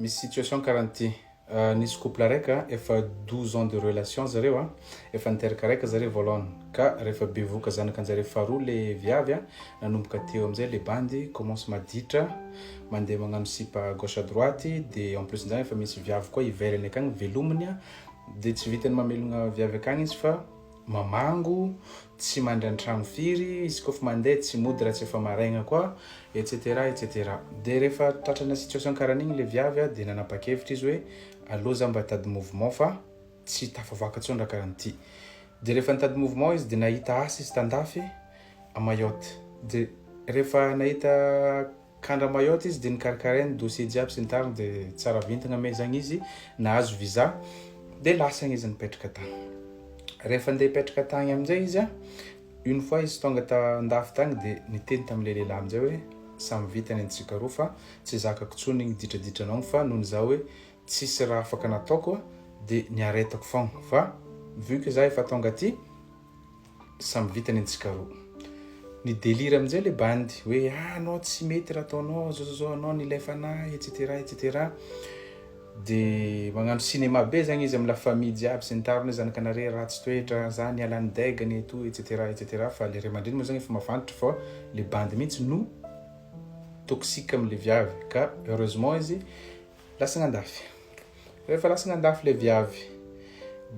misy situation karaha nisy couple araiky efa 12 ans de relation zareo efa niteraka araiky zareo voalohany ka rehefa bevoka zanakanjareo faharoa le viavy nanomboka teo amizay le bandy commence maditra mandeha magnano sipa gauche à droite de en plus zany efa misy viavy koa ivelany akagny velominy de tsy vitany mamelogna viavy akagny izy fa mamango tsy mandry antragno firy izy koa fa mandeha tsy mody raha tsy efa maraigna koa etc etc de rehefa tratrana situation karahan'igny le viavy de nanapa-kevitra izy hoe allo za mba tady mouvement fa tsy tafavoaka tsony raha karahan'ity de rehefa nitady mouvement izy de nahita asa izy tandafy à Mayotte de rehefa nahita kandra Mayotte izy de nikarakarainy dossier jiaby sy ny tariny de tsara vintagna me zagny izy nahazo visa de lasagna izy nipetraka tagny rehefa ndeha hipetraka tagny amizay izy une fois izy tonga tandafy tagny de niteny tamile lehilahy amizay hoe samy vitany antsika roa fa tsy zakako tsony igny ditraditranao fa noho za hoe tsisy raha afaka nataoko de niaretako fogna fa vu que za efa tonga aty samy vitany antsika roa ni délire amizay le bandy hoe anao tsy mety raha ataonao zao anao nilefanahy etc etc de magnano cinéma be zagny izy amy la famille jiaby sy ny tariny zanakanare ratsy toetra za nialany degany et tout etc etc fa le ray aman-dreny moa zagny efa mafantatra fa le bandy mihitsy no toxique amile viavy ka heureusement izy lasagna andafy rehefa lasagna andafy le viavy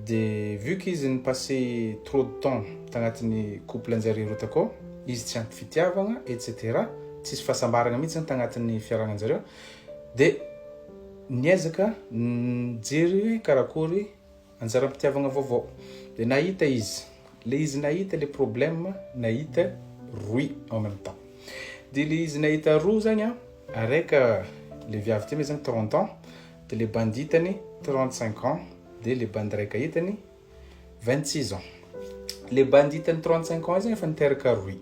de vu qu'izy passé trop de temps tagnatin'ny couple anjare roa takao izy tsy ampy fitiavagna etc tsisy fahasambaragna mihitsy zany tagnatin'ny fiaragnanjareo de niezaka nijery hoe karakory anjara-pitiavagna vaovao de nahita izy nahita le problème nahita roy en même temps de le izy nahita roa zagny araiky le viavy ty me zagny 30 ans de le bandy hitany 35 ans de le bandy raika hitany 26 ans le bandy hitany 35 ans zagny efa niteraka roy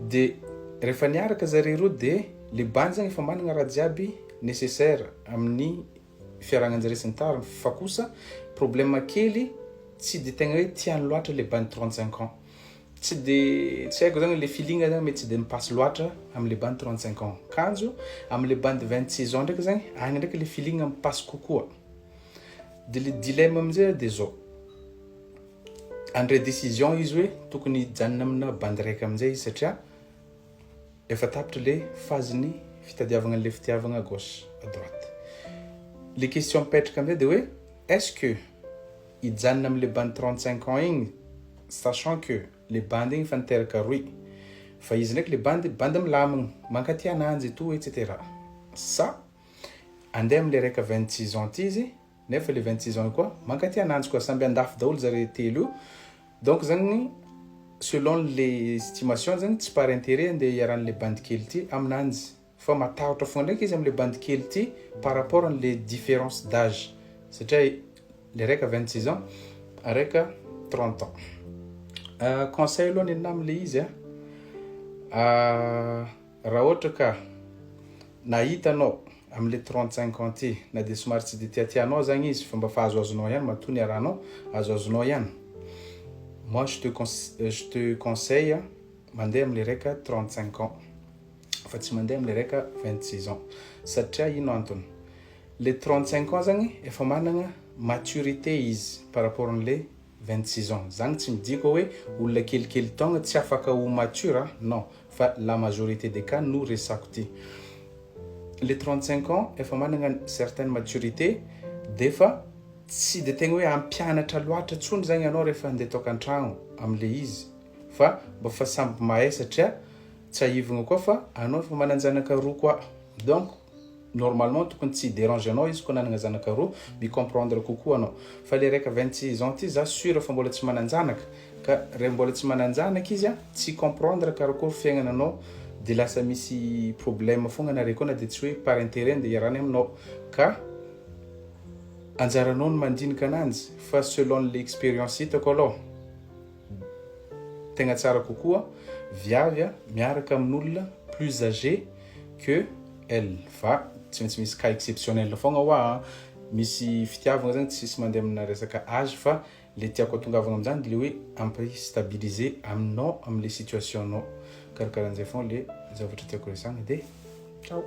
de rehefa niaraka zare roa de le bandy zagny efa managna raha jiaby nécessaire amin'ny fiaragnanjare sy ny tariny fa kosa problème kely tsy de tegna hoe tiany loatra le bandy 35 ans tsy haiko zagny le feeling zagny mety tsy de mipasse loatra amile bandy 35 ans kanjo amile bandy 26 ans ndraiky zagny agny ndraiky le feeling mipasse kokoa de le dilemme amizay de zao andre décision izy hoe tokony hijanona amina bandy raika amizay izy satria efa tapitra le phase-ny fitadiavagna le fitiavagna à gauche à droite les questions mipetraka amizay de hoe est-ce que hijanona amile bandy 35 ans igny sachant que le bandy igny fa niteraka roy fa izy ndraiky le bandy milamigny mankaty ananjy et tout etc sa andeha amile raika 26 ans ty izy nefa le 26 ans koa mankaty ananjy koa samby andafy daholo zare telo donc zagny selon les estimations zagny tsy par intérêt andeha hiaran'le bandy kely ty aminanjy fa matahotra fogna ndraiky izy amile bandy kely ty par rapport am'le différence d'âge satria le raika 26 ans araika 30 ans conseil aloha ninahy amile izy raha ohatra ka nahitanao amile 35 ans ty na de somary tsy de tiatianao zagny izy fa mba fa azoazonao ihany matoa ny arahanao azoazonao ihany moi je te conseille mandeha amile raika 35 ans fa tsy mandeha amile raika 26 ans satria ino antony le 35 ans zagny efa managna maturité izy par rapport amle 26 ans zagny tsy midiko hoe olona kelikely taogna tsy afaka ho mature non fa la majorité des cas no resako ty le 35 ans efa managna certaine maturité de fa tsy de tegna hoe ampianatra loatra tsony zagny anao rehefa andeha tokantragno amile izy fa mba fa samby mahay satria tsy ahivagna koa fa anao efa mananjanaka roa koa donc normalement tokony tsy dérange anao izy koa nanagna zanaka roa micomprendre kokoa anao fa le raika 26 ans ty za sûr fa mbola tsy mananjanaka ka re mbola tsy mananjanaka izy tsy comprendre karakory fiaignananao de lasa misy problème fogna nare koa na de tsy hoe par intérêt de iarany aminao ka anjaranao no mandinika ananjy fa selon l'expérience hitako aloha tegna tsara kokoa viavy miaraka amin'olona plus âgé que elle fa tsy maintsy misy cas exceptionnel fogna hoa misy fitiavagna zagny tsisy mandeha amina resaka âge fa le tiako atongavagna amizany le hoe ampistabiliser aminao amile situationao karakarahan'izay fogna le zavatra tiako resagna de ciao